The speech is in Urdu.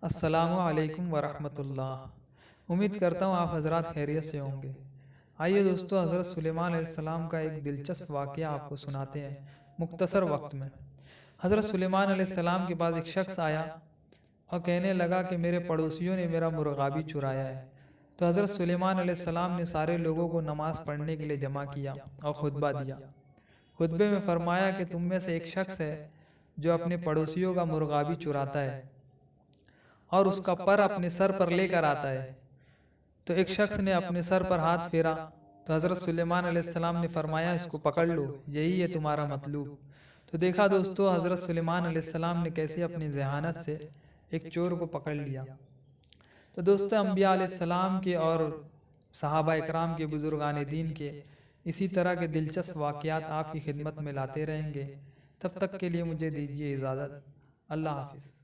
السلام علیکم ورحمۃ اللہ۔ امید کرتا ہوں آپ حضرات خیریت سے ہوں گے۔ آئیے دوستو، حضرت سلیمان علیہ السلام کا ایک دلچسپ واقعہ آپ کو سناتے ہیں مختصر وقت میں۔ حضرت سلیمان علیہ السلام کے پاس ایک شخص آیا اور کہنے لگا کہ میرے پڑوسیوں نے میرا مرغابی چرایا ہے۔ تو حضرت سلیمان علیہ السلام نے سارے لوگوں کو نماز پڑھنے کے لیے جمع کیا اور خطبہ دیا۔ خطبے میں فرمایا کہ تم میں سے ایک شخص ہے جو اپنے پڑوسیوں کا مرغابی چراتا ہے اور اس کا پر اپنے سر پر لے کر آتا ہے۔ تو ایک شخص نے اپنے سر پر ہاتھ پھیرا تو حضرت سلیمان علیہ السلام نے فرمایا اس کو پکڑ لو، یہی ہے تمہارا مطلوب۔ تو دیکھا دوستو، حضرت سلیمان علیہ السلام نے کیسے اپنی ذہانت سے ایک چور کو پکڑ لیا۔ تو دوستو، انبیاء علیہ السلام کے اور صحابہ اکرام کے، بزرگان دین کے اسی طرح کے دلچسپ واقعات آپ کی خدمت میں لاتے رہیں گے۔ تب تک کے لیے مجھے دیجیے اجازت۔ اللہ حافظ۔